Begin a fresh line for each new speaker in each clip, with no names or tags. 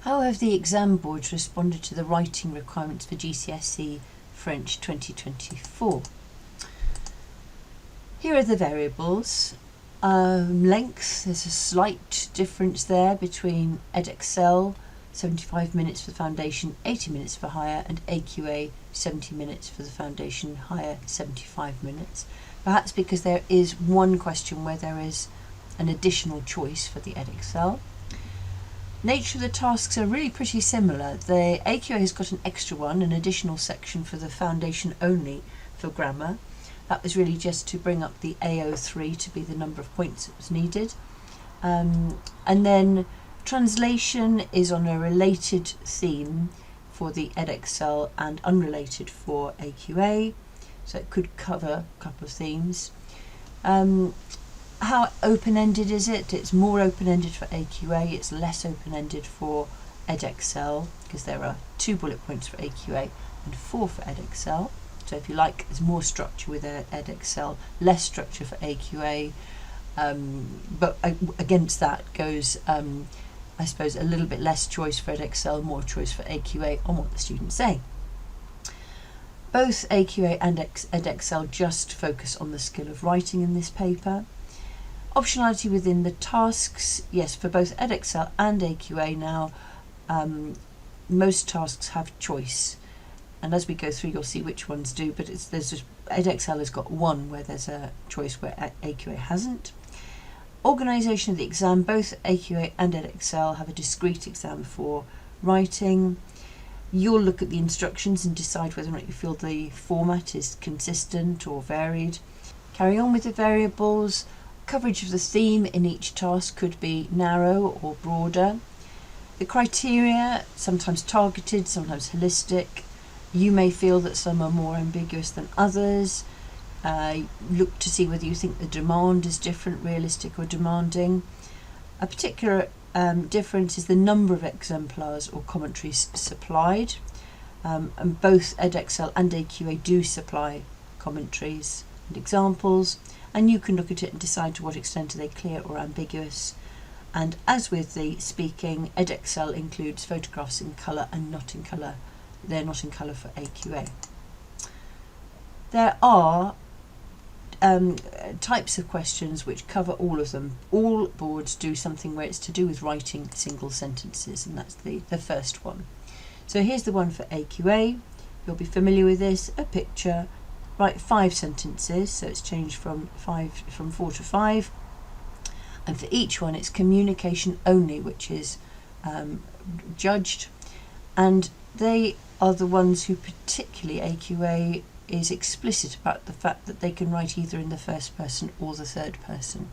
How have the exam boards responded to the writing requirements for GCSE French 2024? Here are the variables. Length, there's a slight difference there between Edexcel, 75 minutes for foundation, 80 minutes for higher, and AQA, 70 minutes for the foundation, higher, 75 minutes. Perhaps because there is one question where there is an additional choice for the Edexcel. Nature of the tasks are really pretty similar. The AQA has got an extra one, an additional section for the foundation only for grammar. That was really just to bring up the AO3 to be the number of points that was needed. And then translation is on a related theme for the Edexcel and unrelated for AQA, so it could cover a couple of themes. How open-ended is it? It's more open-ended for AQA, it's less open-ended for Edexcel, because there are 2 bullet points for AQA and 4 for Edexcel. So if you like, there's more structure with Edexcel, less structure for AQA, but against that goes, I suppose, a little bit less choice for Edexcel, more choice for AQA on what the students say. Both AQA and Edexcel just focus on the skill of writing in this paper. Optionality within the tasks, yes, for both Edexcel and AQA now, most tasks have choice. And as we go through, you'll see which ones do, but Edexcel has got one where there's a choice where AQA hasn't. Organisation of the exam, both AQA and Edexcel have a discrete exam for writing. You'll look at the instructions and decide whether or not you feel the format is consistent or varied. Carry on with the variables. Coverage of the theme in each task could be narrow or broader. The criteria, sometimes targeted, sometimes holistic. You may feel that some are more ambiguous than others. Look to see whether you think the demand is different, realistic or demanding. A particular difference is the number of exemplars or commentaries supplied. And both Edexcel and AQA do supply commentaries and examples. And you can look at it and decide to what extent are they clear or ambiguous. And as with the speaking, Edexcel includes photographs in colour and not in colour. They're not in colour for AQA. There are types of questions which cover all of them. All boards do something where it's to do with writing single sentences, and that's the first one. So here's the one for AQA. You'll be familiar with this. A picture. Write 5 sentences, so it's changed from 4 to 5, and for each one it's communication only which is judged, and they are the ones who, particularly AQA, is explicit about the fact that they can write either in the first person or the third person.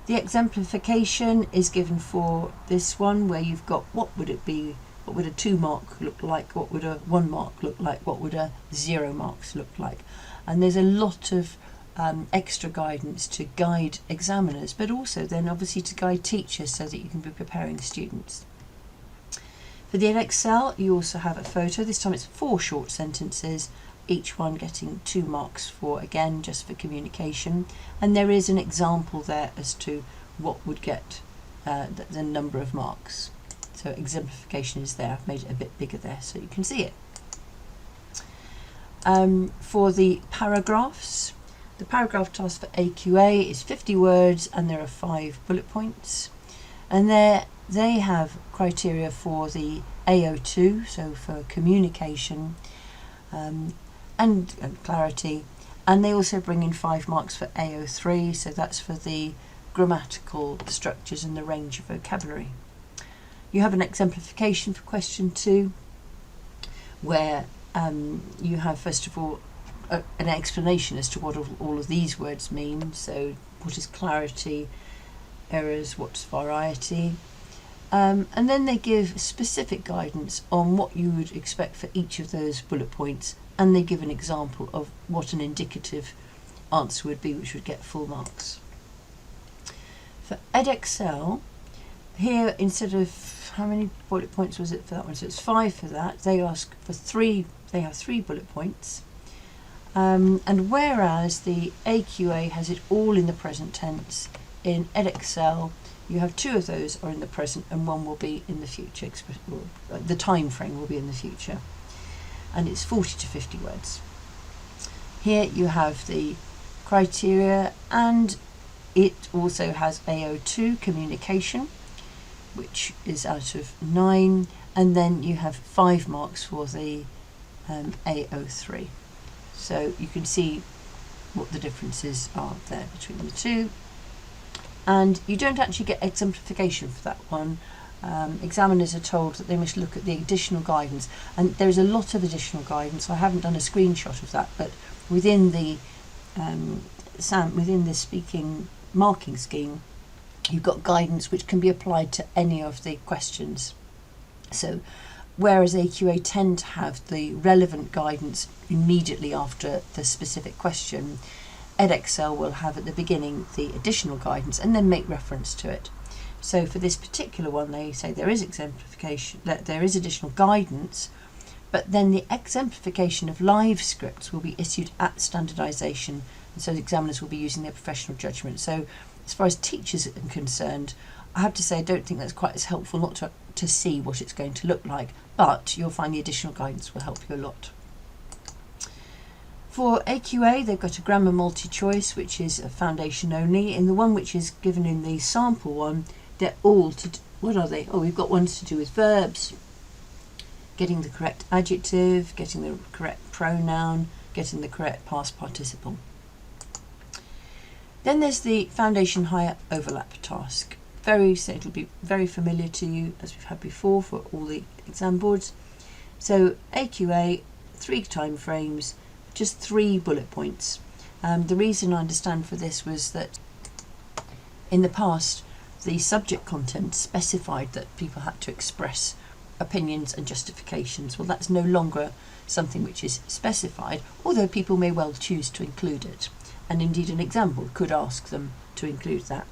The exemplification is given for this one, where you've got what would it be. What would a 2 mark look like? What would a 1 mark look like? What would a 0 marks look like? And there's a lot of extra guidance to guide examiners, but also then obviously to guide teachers so that you can be preparing students. For the Edexcel, you also have a photo. This time it's 4 short sentences, each one getting 2 marks for, again, just for communication. And there is an example there as to what would get the number of marks. So exemplification is there. I've made it a bit bigger there so you can see it. For the paragraphs, the paragraph task for AQA is 50 words and there are 5 bullet points. And they have criteria for the AO2, so for communication and clarity. And they also bring in 5 marks for AO3, so that's for the grammatical structures and the range of vocabulary. You have an exemplification for question 2, where you have, first of all, an explanation as to what all of these words mean. So what is clarity, errors, what's variety. And then they give specific guidance on what you would expect for each of those bullet points, and they give an example of what an indicative answer would be, which would get full marks. For Edexcel, here, instead of, how many bullet points was it for that one? So it's 5 for that. They ask for 3, they have 3 bullet points. And whereas the AQA has it all in the present tense, in Edexcel you have 2 of those are in the present and 1 will be in the future. The time frame will be in the future, and it's 40 to 50 words. Here you have the criteria, and it also has AO2 communication, which is out of 9, and then you have 5 marks for the AO3. So you can see what the differences are there between the two. And you don't actually get exemplification for that one. Examiners are told that they must look at the additional guidance, and there is a lot of additional guidance. I haven't done a screenshot of that, but within the within the speaking marking scheme, you've got guidance which can be applied to any of the questions. So whereas AQA tend to have the relevant guidance immediately after the specific question, Edexcel will have at the beginning the additional guidance and then make reference to it. So for this particular one, they say there is exemplification, that there is additional guidance, but then the exemplification of live scripts will be issued at standardisation, and so the examiners will be using their professional judgment. So as far as teachers are concerned, I have to say I don't think that's quite as helpful not to see what it's going to look like, but you'll find the additional guidance will help you a lot. For AQA, they've got a grammar multi-choice, which is a foundation only. In the one which is given in the sample one, they're all what are they? Oh, we've got ones to do with verbs, getting the correct adjective, getting the correct pronoun, getting the correct past participle. Then there's the foundation higher overlap task. So it'll be very familiar to you, as we've had before for all the exam boards. So AQA, 3 time frames, just 3 bullet points. The reason I understand for this was that in the past the subject content specified that people had to express opinions and justifications. Well, that's no longer something which is specified, although people may well choose to include it, and indeed an exam board could ask them to include that.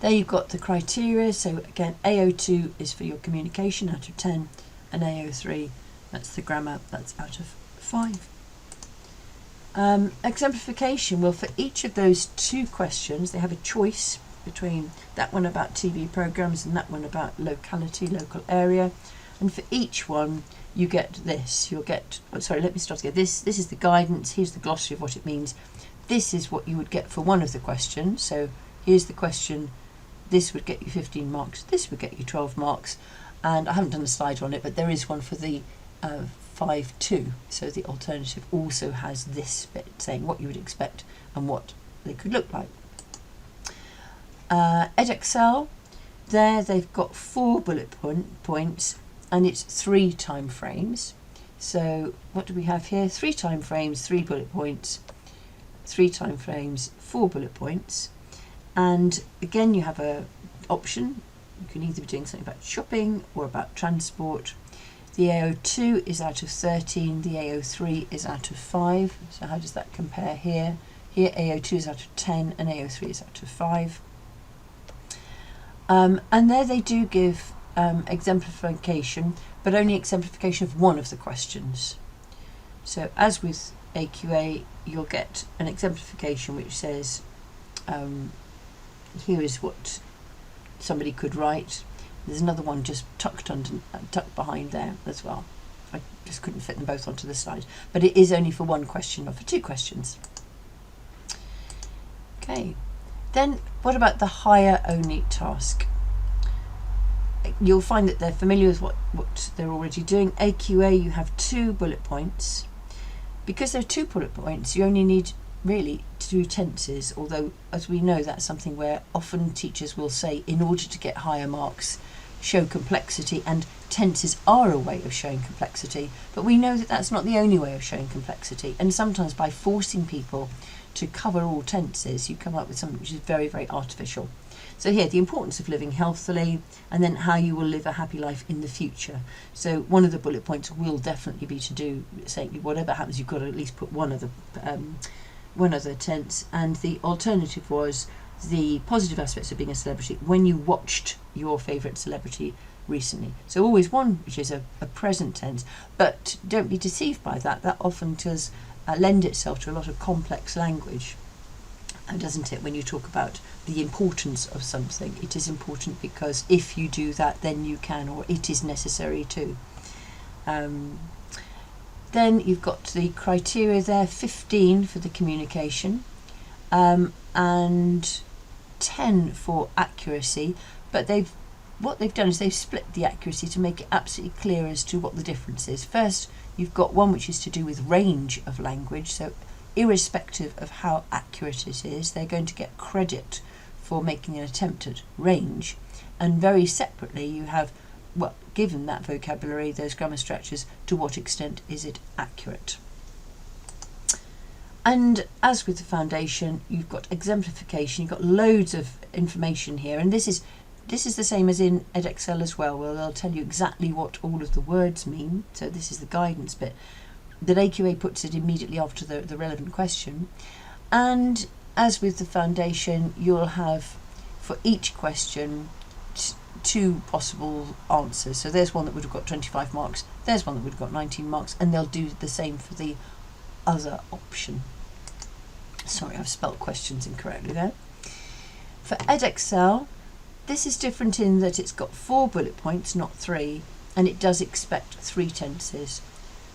There you've got the criteria. So again, AO2 is for your communication out of 10, and AO3, that's the grammar, that's out of 5. Exemplification, well, for each of those 2 questions, they have a choice between that one about TV programmes and that one about locality, local area. And for each one, you get this. You'll get, oh, sorry, let me start again. This is the guidance. Here's the glossary of what it means. This is what you would get for one of the questions. So here's the question. This would get you 15 marks. This would get you 12 marks. And I haven't done a slide on it, but there is one for the 5-2. So the alternative also has this bit saying what you would expect and what they could look like. Edexcel, there they've got 4 bullet points, and it's 3 time frames. So what do we have here? 3 time frames, 3 bullet points, 3 time frames, 4 bullet points. And again, you have a option. You can either be doing something about shopping or about transport. The AO2 is out of 13, the AO3 is out of 5. So how does that compare here? Here AO2 is out of 10 and AO3 is out of 5. And there they do give exemplification, but only exemplification of one of the questions. So as with AQA, you'll get an exemplification which says, here is what somebody could write. There's another one just tucked behind there as well. I just couldn't fit them both onto the slide, but it is only for 1 question or for 2 questions. Okay, then what about the higher only task? You'll find that they're familiar with what they're already doing. AQA, you have 2 bullet points. Because there are 2 bullet points, you only need really to do tenses, although as we know that's something where often teachers will say in order to get higher marks, show complexity, and tenses are a way of showing complexity, but we know that that's not the only way of showing complexity, and sometimes by forcing people to cover all tenses you come up with something which is very, very artificial. So here, the importance of living healthily, and then how you will live a happy life in the future. So one of the bullet points will definitely be to do, say, whatever happens, you've got to at least put one other tense, and the alternative was the positive aspects of being a celebrity when you watched your favourite celebrity recently. So always one which is a present tense, but don't be deceived by that. That often does lend itself to a lot of complex language. doesn't it, when you talk about the importance of something? It is important because if you do that, then you can, or it is necessary to. Then you've got the criteria there, 15 for the communication, and 10 for accuracy, but what they've done is they've split the accuracy to make it absolutely clear as to what the difference is. First, you've got one which is to do with range of language, so irrespective of how accurate it is, they're going to get credit for making an attempt at range. And very separately, you have, well, given that vocabulary, those grammar structures, to what extent is it accurate? And as with the foundation, you've got exemplification, you've got loads of information here, and this is the same as in Edexcel as well, where they'll tell you exactly what all of the words mean. So this is the guidance bit. That AQA puts it immediately after the relevant question. And as with the foundation, you'll have, for each question, two possible answers. So there's one that would have got 25 marks, there's one that would have got 19 marks, and they'll do the same for the other option. Sorry, I've spelt questions incorrectly there. For Edexcel, this is different in that it's got 4 bullet points, not 3, and it does expect 3 tenses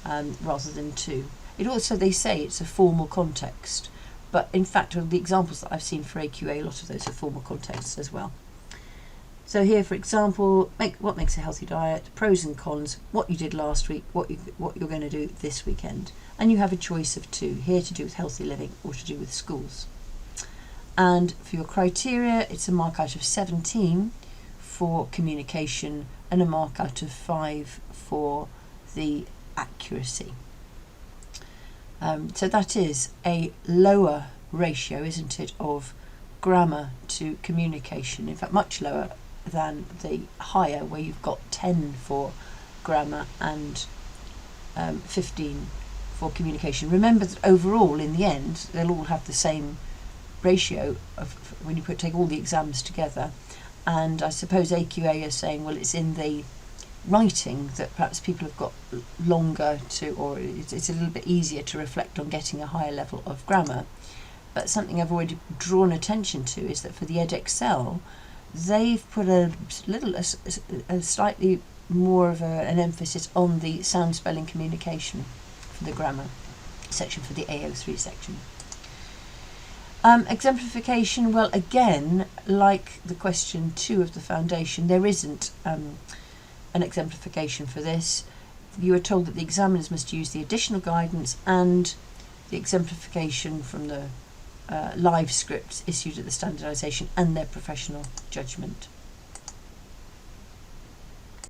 rather than 2. It also, they say it's a formal context, but in fact, the examples that I've seen for AQA, a lot of those are formal contexts as well. So here, for example, what makes a healthy diet, pros and cons, what you did last week, what you're going to do this weekend. And you have a choice of 2, here to do with healthy living or to do with schools. And for your criteria, it's a mark out of 17 for communication and a mark out of 5 for the accuracy. So that is a lower ratio, isn't it, of grammar to communication. In fact, much lower than the higher, where you've got 10 for grammar and 15 for communication. Remember that overall, in the end, they'll all have the same ratio of when you take all the exams together. And I suppose AQA is saying, well, it's in the writing that perhaps people have got longer to, or it's a little bit easier to reflect on getting a higher level of grammar. But something I've already drawn attention to is that for the Edexcel, they've put a slightly more of an emphasis on the sound, spelling, communication for the grammar section, for the AO3 section. Exemplification, well, again, like the question 2 of the foundation, there isn't an exemplification for this. You are told that the examiners must use the additional guidance and the exemplification from the live scripts issued at the standardisation and their professional judgment.